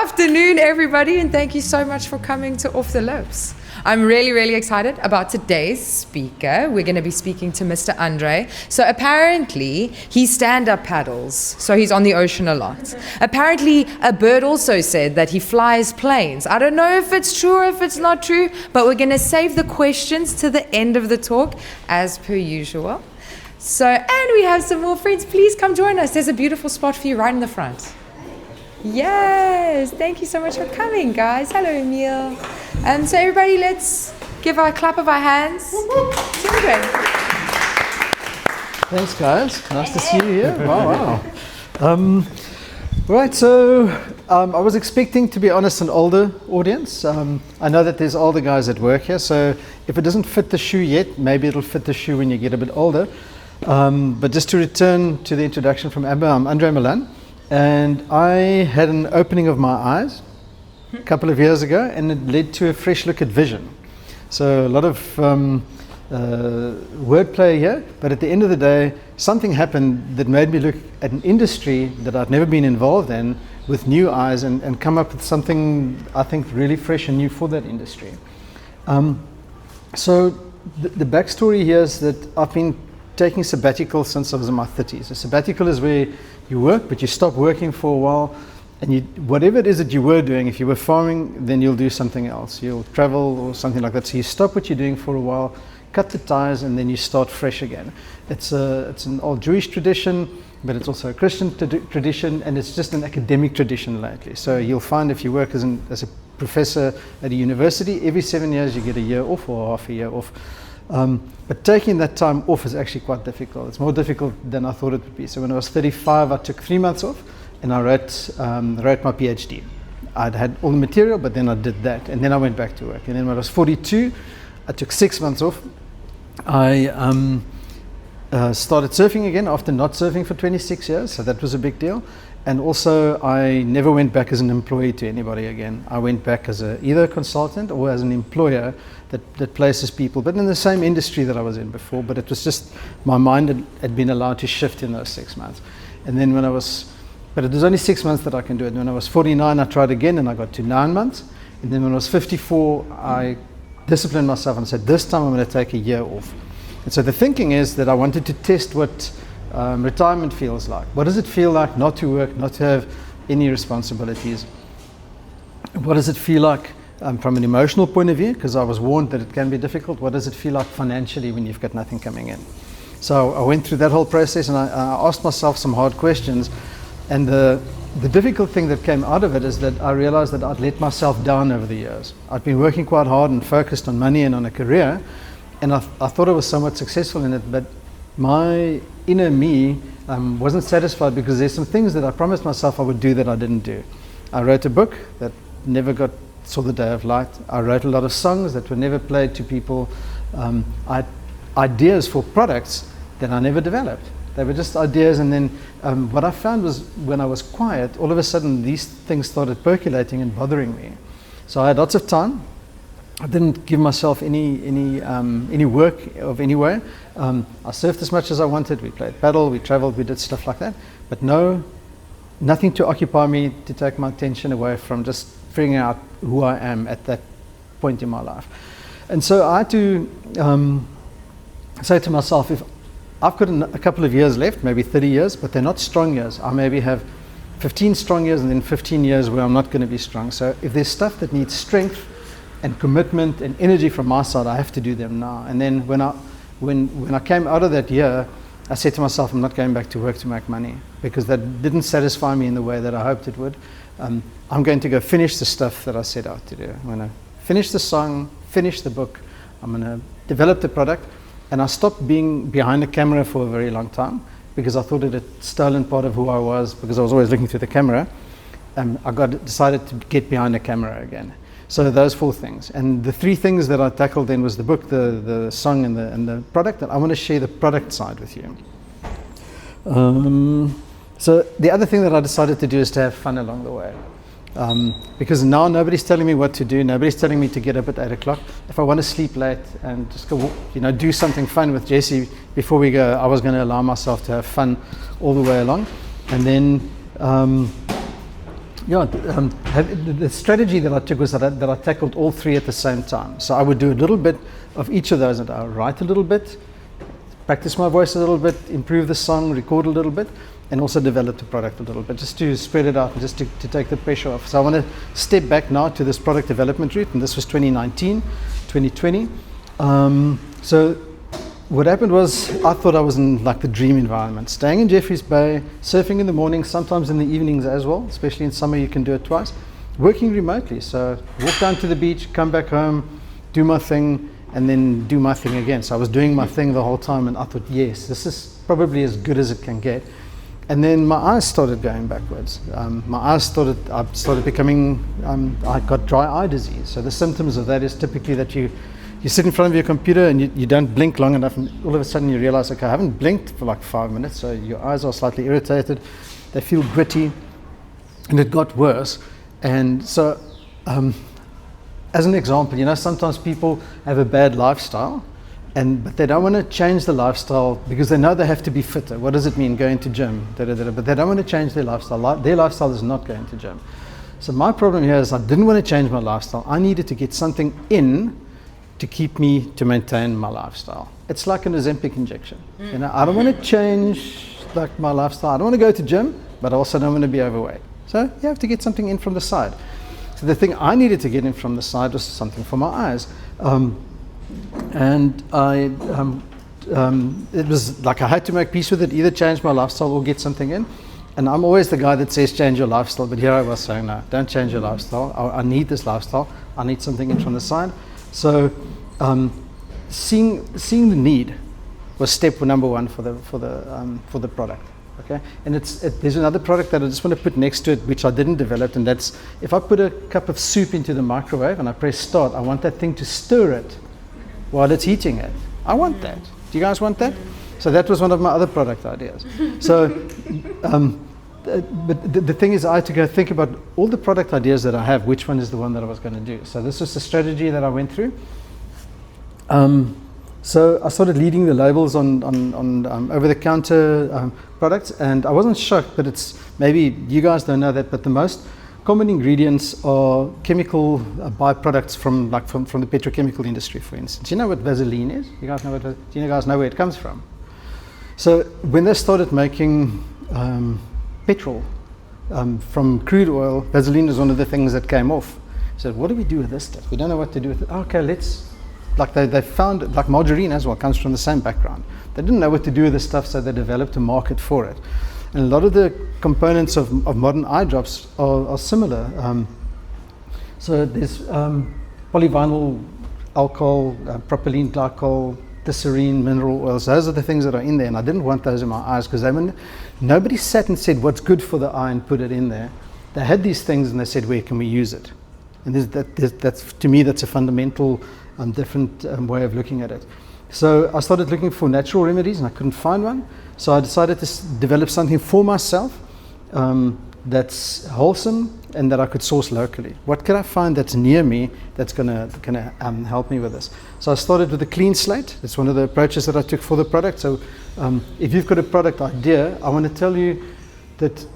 afternoon, everybody, and thank you so much for coming to Off the Lips. I'm really, really excited about today's speaker. We're going to be speaking to Mr. Andre. So apparently, he stand-up paddles, so he's on the ocean a lot. Apparently, a bird also said that he flies planes. I don't know if it's true or if it's not true, but we're going to save the questions to the end of the talk, as per usual. So, and we have some more friends. Please come join us. There's a beautiful spot for you right in the front. Yes, thank you so much for coming, guys. Hello, Emil. So everybody, let's give a clap of our hands. Thanks, guys. Nice to see you here. Wow. Right, so I was expecting, to be honest, an older audience. I know that there's older guys at work here, so if it doesn't fit the shoe yet, maybe it'll fit the shoe when you get a bit older. But just to return to the introduction from Amber, I'm Andre Malan. And I had an opening of my eyes a couple of years ago, and it led to a fresh look at vision. So a lot of wordplay here, but at the end of the day, something happened that made me look at an industry that I'd never been involved in with new eyes and come up with something I think really fresh and new for that industry. So the backstory here is that I've been taking sabbatical since I was in my 30s. A sabbatical is where you work, but you stop working for a while, and whatever it is that you were doing, if you were farming, then you'll do something else. You'll travel or something like that. So you stop what you're doing for a while, cut the ties, and then you start fresh again. It's an old Jewish tradition, but it's also a Christian tradition, and it's just an academic tradition lately. So you'll find if you work as a professor at a university, every 7 years you get a year off or half a year off. But taking that time off is actually quite difficult. It's more difficult than I thought it would be. So when I was 35, I took 3 months off, and I wrote my PhD. I'd had all the material, but then I did that, and then I went back to work. And then when I was 42, I took 6 months off. I started surfing again after not surfing for 26 years, so that was a big deal. And also, I never went back as an employee to anybody again. I went back as either a consultant or as an employer that places people, but in the same industry that I was in before. But it was just, my mind had been allowed to shift in those 6 months. And then but it was only 6 months that I can do it. And when I was 49, I tried again, and I got to 9 months. And then when I was 54, I disciplined myself and said, this time I'm going to take a year off. And so the thinking is that I wanted to test what retirement feels like. What does it feel like not to work, not to have any responsibilities? What does it feel like from an emotional point of view? Because I was warned that it can be difficult. What does it feel like financially when you've got nothing coming in? So I went through that whole process, and I asked myself some hard questions. And the difficult thing that came out of it is that I realized that I'd let myself down over the years. I'd been working quite hard and focused on money and on a career, and I thought I was somewhat successful in it, but my inner me wasn't satisfied because there's some things that I promised myself I would do that I didn't do. I wrote a book that never saw the day of light. I wrote a lot of songs that were never played to people. I had ideas for products that I never developed. They were just ideas, and then what I found was when I was quiet, all of a sudden these things started percolating and bothering me. So I had lots of time. I didn't give myself any work of any way. I surfed as much as I wanted. We played paddle, we traveled, we did stuff like that. But nothing to occupy me, to take my attention away from just figuring out who I am at that point in my life. And so I had to say to myself, if I've got a couple of years left, maybe 30 years, but they're not strong years. I maybe have 15 strong years and then 15 years where I'm not going to be strong. So if there's stuff that needs strength and commitment and energy from my side, I have to do them now. And then when I came out of that year, I said to myself, I'm not going back to work to make money, because that didn't satisfy me in the way that I hoped it would. I'm going to go finish the stuff that I set out to do. I'm going to finish the song, finish the book. I'm going to develop the product. And I stopped being behind the camera for a very long time because I thought it had stolen part of who I was, because I was always looking through the camera. I decided to get behind the camera again. So those 4 things. And the 3 things that I tackled then was the book, the song, and the product. And I want to share the product side with you. So the other thing that I decided to do is to have fun along the way. Because now nobody's telling me what to do. Nobody's telling me to get up at 8 o'clock. If I want to sleep late and just go, do something fun with Jesse before we go, I was going to allow myself to have fun all the way along. And then Yeah, the strategy that I took was that I tackled all three at the same time. So I would do a little bit of each of those, and I would write a little bit, practice my voice a little bit, improve the song, record a little bit, and also develop the product a little bit, just to spread it out and just to take the pressure off. So I want to step back now to this product development route, and this was 2019, 2020. So what happened was I thought I was in like the dream environment, staying in Jeffreys Bay, surfing in the morning, sometimes in the evenings as well, especially in summer you can do it twice, working remotely. So walk down to the beach, come back home, do my thing, and then do my thing again. So I was doing my thing the whole time, and I thought, yes, this is probably as good as it can get. And then my eyes started going backwards. I started becoming, I got dry eye disease. So the symptoms of that is typically that you sit in front of your computer and you don't blink long enough, and all of a sudden you realize, okay, I haven't blinked for like 5 minutes, so your eyes are slightly irritated, they feel gritty, and it got worse. And so, as an example, sometimes people have a bad lifestyle, but they don't want to change the lifestyle because they know they have to be fitter. What does it mean, going to gym? But they don't want to change their lifestyle. Their lifestyle is not going to gym. So my problem here is I didn't want to change my lifestyle. I needed to get something in to maintain my lifestyle. It's like an Ozempic injection. I don't want to change like my lifestyle. I don't want to go to gym, but I also don't want to be overweight. So you have to get something in from the side. So the thing I needed to get in from the side was something for my eyes. And it was like I had to make peace with it, either change my lifestyle or get something in. And I'm always the guy that says change your lifestyle, but here I was saying, no, don't change your lifestyle. I need this lifestyle. I need something in from the side. So seeing the need was step number one for the product. Okay, and there's another product that I just want to put next to it, which I didn't develop, and that's if I put a cup of soup into the microwave and I press start, I want that thing to stir it while it's heating it. I want that. Do you guys want that? So that was one of my other product ideas. So, but the thing is, I had to go think about all the product ideas that I have, which one is the one that I was going to do. So this was the strategy that I went through. So I started leading the labels on over-the-counter products, and I wasn't shocked, but it's maybe you guys don't know that, but the most common ingredients are chemical byproducts from the petrochemical industry, for instance. You know what Vaseline is? You guys know do you guys know where it comes from? So when they started making petrol from crude oil, Vaseline is one of the things that came off. So what do we do with this stuff? We don't know what to do with it. Okay, they found, like margarine as well, comes from the same background. They didn't know what to do with this stuff, so they developed a market for it. And a lot of the components of modern eye drops are similar. So there's polyvinyl alcohol, propylene glycol, glycerine, mineral oils. Those are the things that are in there, and I didn't want those in my eyes because nobody sat and said what's good for the eye and put it in there. They had these things and they said, where can we use it? And that's to me, that's a fundamental different way of looking at it. So I started looking for natural remedies and I couldn't find one. So I decided to develop something for myself that's wholesome and that I could source locally. What can I find that's near me that's gonna help me with this? So I started with a clean slate. It's one of the approaches that I took for the product. So if you've got a product idea, I want to tell you that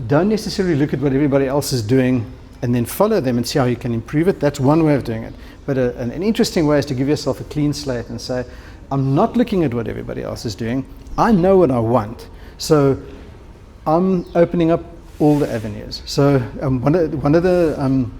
don't necessarily look at what everybody else is doing and then follow them and see how you can improve it. That's one way of doing it. But an interesting way is to give yourself a clean slate and say, I'm not looking at what everybody else is doing. I know what I want. So I'm opening up all the avenues. So one of the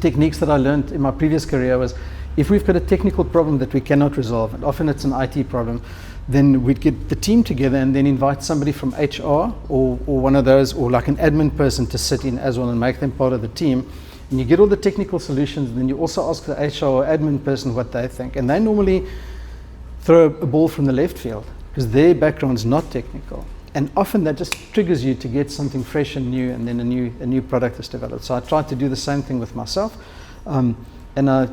techniques that I learned in my previous career was if we've got a technical problem that we cannot resolve, and often it's an IT problem, then we'd get the team together and then invite somebody from HR or one of those, or like an admin person to sit in as well and make them part of the team. And you get all the technical solutions, and then you also ask the HR or admin person what they think. And they normally throw a ball from the left field because their background's not technical. And often that just triggers you to get something fresh and new, and then a new product is developed. So I tried to do the same thing with myself. And I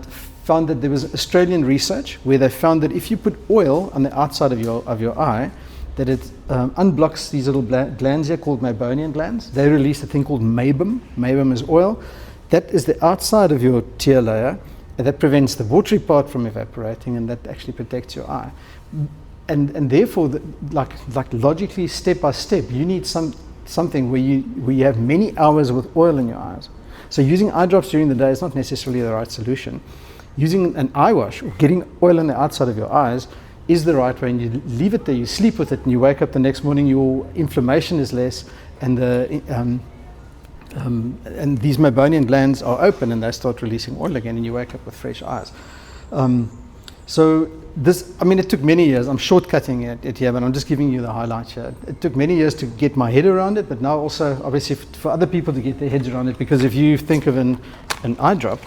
found that there was Australian research where they found that if you put oil on the outside of your eye, that it unblocks these little glands here called meibomian glands. They release a thing called meibum. Meibum is oil. That is the outside of your tear layer, and that prevents the watery part from evaporating, and that actually protects your eye. And therefore, like logically, step by step, you need some something where you have many hours with oil in your eyes. So using eye drops during the day is not necessarily the right solution. Using an eye wash or getting oil on the outside of your eyes is the right way, and you leave it there, you sleep with it, and you wake up the next morning, your inflammation is less, and and these meibomian glands are open and they start releasing oil again, and you wake up with fresh eyes. So this, I mean, it took many years. I'm shortcutting it here, but I'm just giving you the highlights here. It took many years to get my head around it, but now also, obviously, for other people to get their heads around it, because if you think of an eye drop,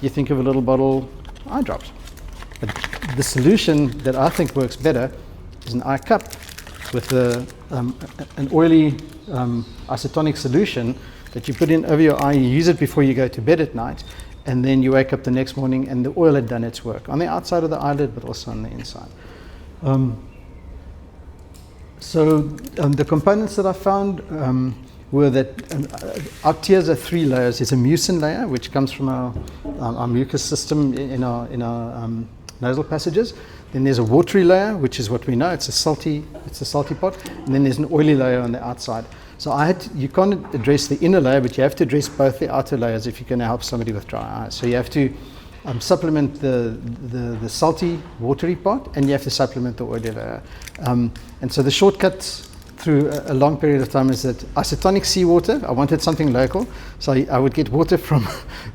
you think of a little bottle eye drops. But the solution that I think works better is an eye cup with an oily isotonic solution that you put in over your eye. You use it before you go to bed at night, and then you wake up the next morning and the oil had done its work on the outside of the eyelid, but also on the inside. The components that I found were that our tears are 3 layers. It's a mucin layer, which comes from our mucus system in our nasal passages. Then there's a watery layer, which is what we know. It's a salty pot. And then there's an oily layer on the outside. So you can't address the inner layer, but you have to address both the outer layers if you're going to help somebody with dry eyes. So you have to supplement the salty, watery part, and you have to supplement the oily layer. And so the shortcut through a long period of time is that isotonic seawater, I wanted something local, so I would get water from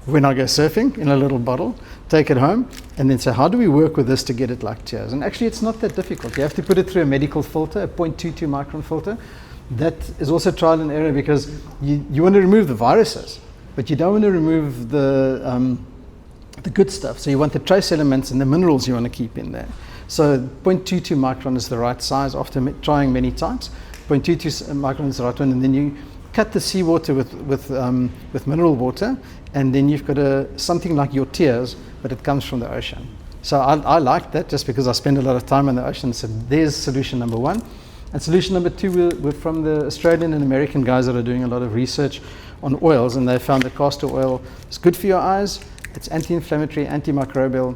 when I go surfing in a little bottle, take it home, and then say, how do we work with this to get it like tears? And actually it's not that difficult. You have to put it through a medical filter, a 0.22 micron filter. That is also trial and error, because you want to remove the viruses, but you don't want to remove the good stuff. So you want the trace elements and the minerals you want to keep in there. So 0.22 micron is the right size after trying many times. 0.22 micron is the right one, and then you cut the seawater with mineral water, and then you've got something like your tears, but it comes from the ocean. So I like that, just because I spend a lot of time in the ocean. So there's solution number 1. And solution number 2 were from the Australian and American guys that are doing a lot of research on oils, and they found that castor oil is good for your eyes. It's anti-inflammatory, antimicrobial.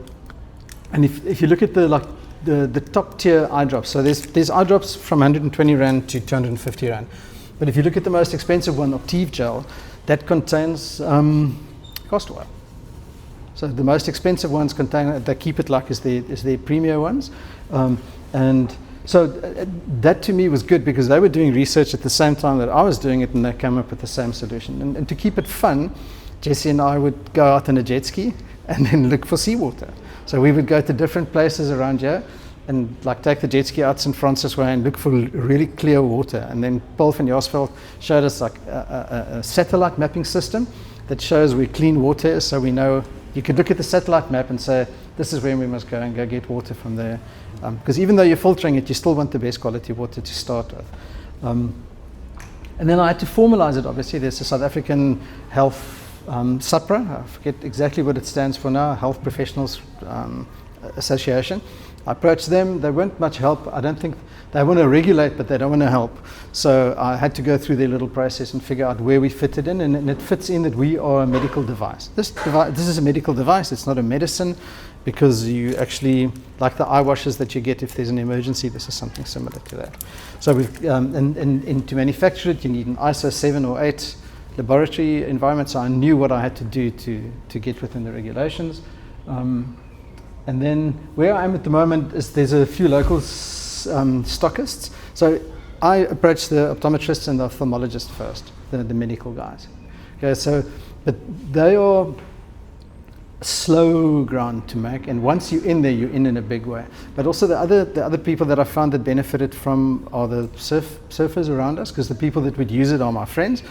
And if you look at the top tier eye drops, so there's eye drops from 120 Rand to 250 Rand. But if you look at the most expensive one, Optive Gel, that contains castor oil. So the most expensive ones they keep it like is their premier ones. And so that to me was good, because they were doing research at the same time that I was doing it, and they came up with the same solution. And to keep it fun, Jesse and I would go out on a jet ski and then look for seawater. So we would go to different places around here and take the jet ski out St. Francis Way and look for really clear water. And then Paul van Jaarsveld showed us a satellite mapping system that shows where clean water is, so we know. You could look at the satellite map and say, this is where we must go and go get water from there. Because even though you're filtering it, you still want the best quality water to start with. And then I had to formalize it, obviously. There's the South African Health SAPRA, I forget exactly what it stands for now, Health Professionals Association. I approached them, they weren't much help. I don't think they want to regulate, but they don't want to help. So I had to go through their little process and figure out where we fitted in, and it fits in that we are a medical device. This is a medical device, it's not a medicine, because you actually, like the eye washes that you get if there's an emergency, this is something similar to that. So and to manufacture it, you need an ISO 7 or 8 laboratory environment, so I knew what I had to do to get within the regulations. And then where I am at the moment is there's a few local stockists. So I approached the optometrists and the ophthalmologists first, the medical guys. Okay, but they are slow ground to make, and once you're in there, you're in a big way. But also the other people that I found that benefited from are the surfers around us, because the people that would use it are my friends.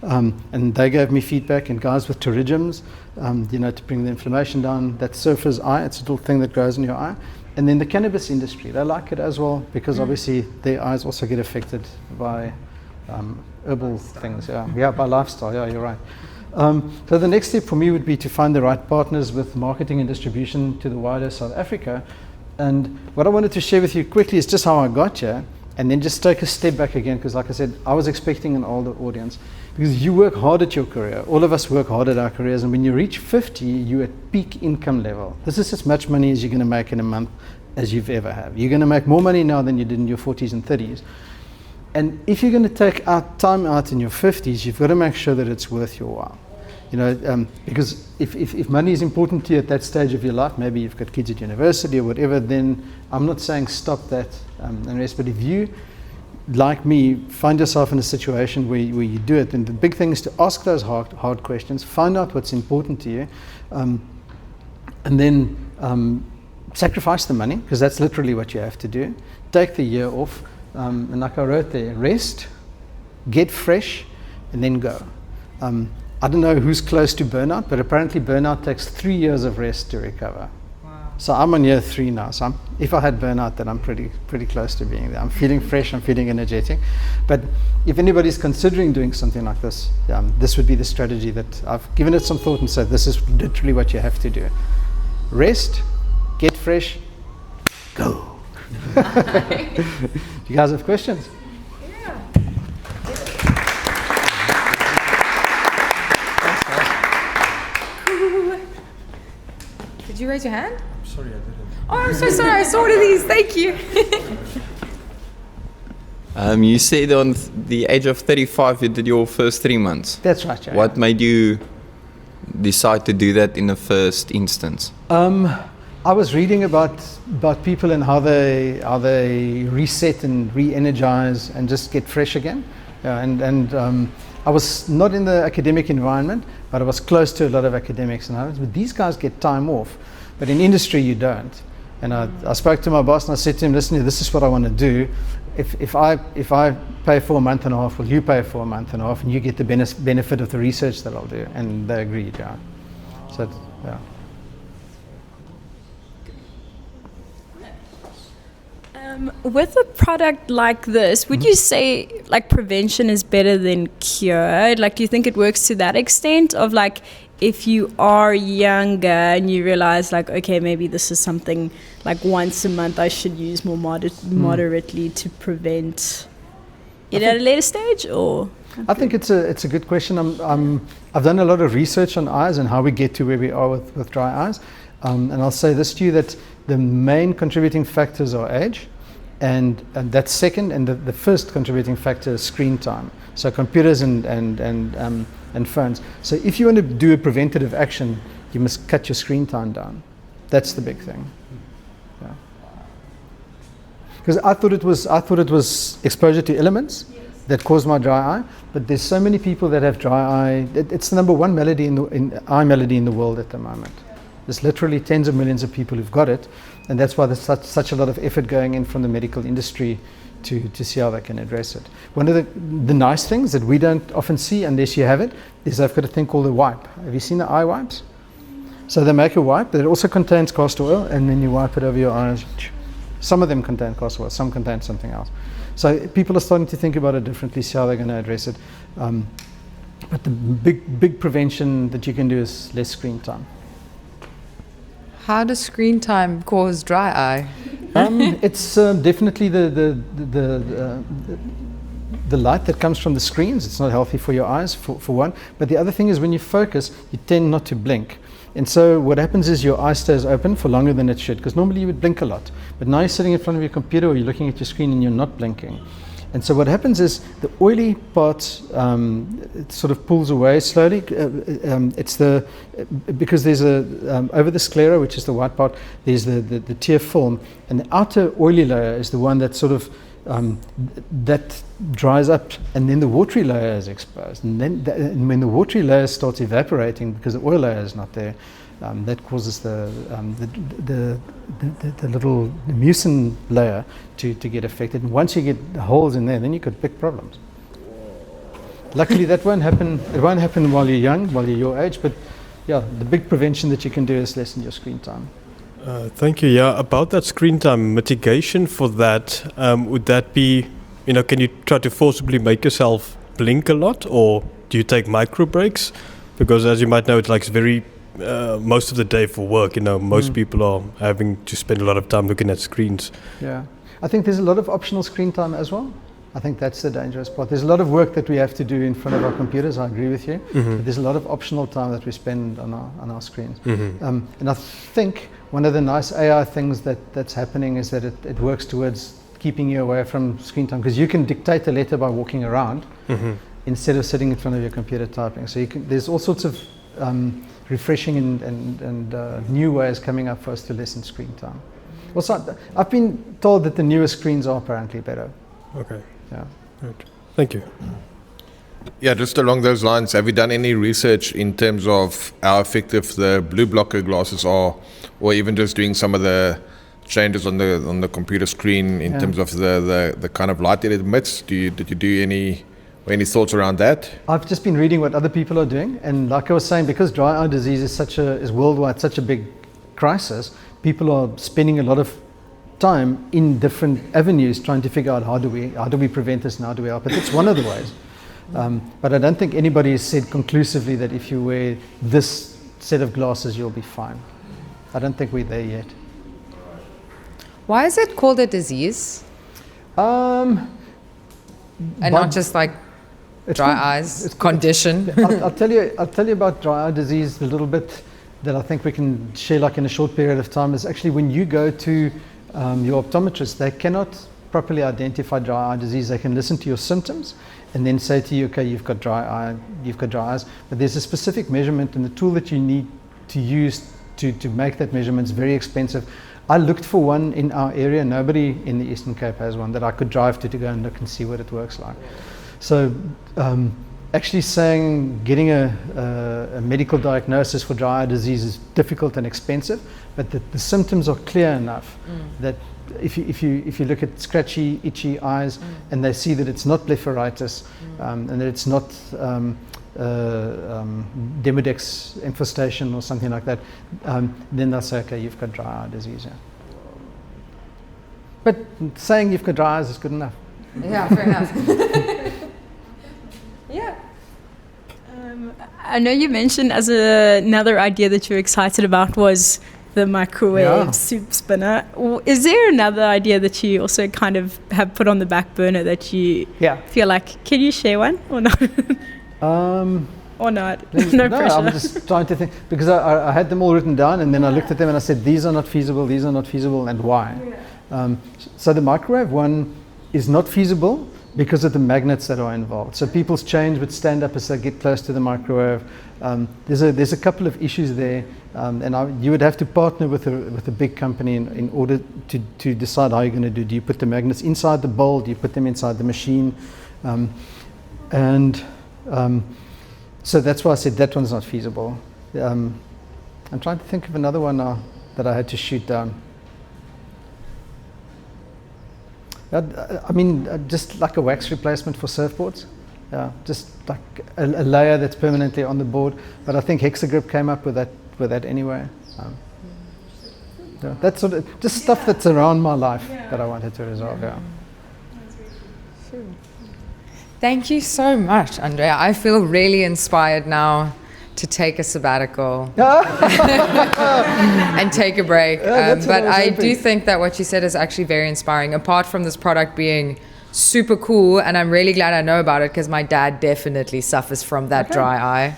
And they gave me feedback, and guys with pterygiums, to bring the inflammation down. That surfer's eye, it's a little thing that grows in your eye. And then the cannabis industry, they like it as well, because obviously their eyes also get affected by herbal things. Yeah, by lifestyle. Yeah, you're right. So the next step for me would be to find the right partners with marketing and distribution to the wider South Africa. And what I wanted to share with you quickly is just how I got here, and then just take a step back again, because like I said, I was expecting an older audience. Because you work hard at your career. All of us work hard at our careers, and when you reach 50, you're at peak income level. This is as much money as you're going to make in a month as you've ever had. You're going to make more money now than you did in your 40s and 30s. And if you're going to take time out in your 50s, you've got to make sure that it's worth your while. Because if money is important to you at that stage of your life, maybe you've got kids at university or whatever, then I'm not saying stop that and rest. But if you, like me, find yourself in a situation where you do it, then the big thing is to ask those hard questions, find out what's important to you, and then sacrifice the money, because that's literally what you have to do. Take the year off, and like I wrote there, rest, get fresh, and then go. I don't know who's close to burnout, but apparently burnout takes 3 years of rest to recover. Wow. So I'm on year 3 now. So if I had burnout, then I'm pretty close to being there. I'm feeling fresh, I'm feeling energetic. But if anybody's considering doing something like this, this would be the strategy that I've given it some thought and said, this is literally what you have to do. Rest, get fresh, go. Do you guys have questions? Did you raise your hand? Sorry, I didn't. Oh, I'm so sorry. I saw one of these. Thank you. You said on the age of 35 you did your first 3 months. That's right, yeah. What made you decide to do that in the first instance? I was reading about people and how they reset and re-energize and just get fresh again. I was not in the academic environment, but I was close to a lot of academics and others. But these guys get time off, but in industry you don't. And I spoke to my boss and I said to him, listen, this is what I want to do. If I pay for a month and a half, will you pay for a month and a half, and you get the benefit of the research that I'll do? And they agreed, yeah. So, yeah. With a product like this, would you say like prevention is better than cure? Like, do you think it works to that extent of like, if you are younger and you realize like, okay, maybe this is something like once a month I should use more moderately to prevent it at a later stage, or? I think it's a good question. I've done a lot of research on eyes and how we get to where we are with dry eyes. And I'll say this to you, that the main contributing factors are age. And that's second, and the first contributing factor is screen time. So computers and phones. So if you want to do a preventative action, you must cut your screen time down. That's the big thing. Yeah. Because I thought it was exposure to elements that caused my dry eye, but there's so many people that have dry eye. It's the number one eye malady in the world at the moment. There's literally tens of millions of people who've got it, and that's why there's such a lot of effort going in from the medical industry to see how they can address it. One of the nice things that we don't often see unless you have it is they've got a thing called a wipe. Have you seen the eye wipes? So they make a wipe that also contains castor oil, and then you wipe it over your eyes. Some of them contain castor oil, some contain something else. So people are starting to think about it differently, see how they're going to address it. But the big prevention that you can do is less screen time. How does screen time cause dry eye? It's definitely the light that comes from the screens. It's not healthy for your eyes, for one. But the other thing is, when you focus, you tend not to blink. And so what happens is your eye stays open for longer than it should, because normally you would blink a lot. But now you're sitting in front of your computer or you're looking at your screen and you're not blinking. And so what happens is the oily part it sort of pulls away slowly. Because there's over the sclera, which is the white part, there's the tear film, and the outer oily layer is the one that sort of that dries up, and then the watery layer is exposed. And then and when the watery layer starts evaporating because the oil layer is not there, that causes the little mucin layer to get affected. And once you get holes in there, then you got big problems. Luckily, that won't happen. It won't happen while you're young, while you're your age. But yeah, the big prevention that you can do is lessen your screen time. Thank you. Yeah, about that screen time mitigation for that, would that be, can you try to forcibly make yourself blink a lot, or do you take micro breaks? Because as you might know, it's like very most of the day for work. Most people are having to spend a lot of time looking at screens. Yeah, I think there's a lot of optional screen time as well. I think that's the dangerous part. There's a lot of work that we have to do in front of our computers. I agree with you. Mm-hmm. But there's a lot of optional time that we spend on our screens. Mm-hmm. And I think one of the nice AI things that's happening is that it works towards keeping you away from screen time, because you can dictate a letter by walking around instead of sitting in front of your computer typing. So there's all sorts of refreshing and new ways coming up for us to lessen screen time. Also, I've been told that the newest screens are apparently better. Okay. Yeah. Right. Thank you. Yeah, just along those lines, have you done any research in terms of how effective the blue blocker glasses are, or even just doing some of the changes on the computer screen in terms of the kind of light that it emits? Did you do any thoughts around that? I've just been reading what other people are doing, and like I was saying, because dry eye disease is worldwide such a big crisis, people are spending a lot of time in different avenues trying to figure out how do we prevent this and how do we help it. It's one of the ways. But I don't think anybody has said conclusively that if you wear this set of glasses, you'll be fine. I don't think we're there yet. Why is it called a disease? And not just like dry eyes, it's condition. I'll tell you about dry eye disease a little bit that I think we can share like in a short period of time. Is actually when you go to your optometrist, they cannot properly identify dry eye disease. They can listen to your symptoms and then say to you, okay, you've got dry eyes. But there's a specific measurement, and the tool that you need to use to make that measurement is very expensive. I looked for one in our area. Nobody in the Eastern Cape has one that I could drive to go and look and see what it works like. So actually getting a medical diagnosis for dry eye disease is difficult and expensive, but the symptoms are clear enough that if you look at scratchy, itchy eyes and they see that it's not blepharitis and that it's not Demodex infestation or something like that, then they'll say, okay, you've got dry eye disease. Yeah. But saying you've got dry eyes is good enough. Yeah, fair enough. Yeah. I know you mentioned as another idea that you're excited about was the microwave soup spinner. Is there another idea that you also kind of have put on the back burner that you feel like, can you share one or not? Or not? No pressure. I'm just trying to think, because I had them all written down, and then I looked at them and I said, these are not feasible, and why? So the microwave one is not feasible because of the magnets that are involved. So people's chains would stand up as they get close to the microwave. There's a couple of issues there, and you would have to partner with a big company in order to decide how you're going to do. Do you put the magnets inside the bowl? Do you put them inside the machine? So that's why I said that one's not feasible. I'm trying to think of another one now that I had to shoot down. I mean, just like a wax replacement for surfboards. Yeah, just like a layer that's permanently on the board. But I think Hexagrip came up with that anyway. That's sort of just stuff that's around my life that I wanted to resolve. Yeah. Thank you so much, Andrea. I feel really inspired now to take a sabbatical and take a break. But I do think that what you said is actually very inspiring. Apart from this product being super cool, and I'm really glad I know about it because my dad definitely suffers from that dry eye.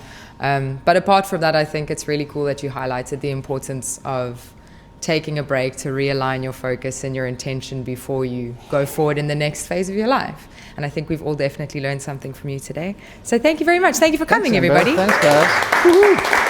But apart from that, I think it's really cool that you highlighted the importance of taking a break to realign your focus and your intention before you go forward in the next phase of your life. And I think we've all definitely learned something from you today. So thank you very much. Thank you for coming, everybody. Thanks, guys. Woo-hoo.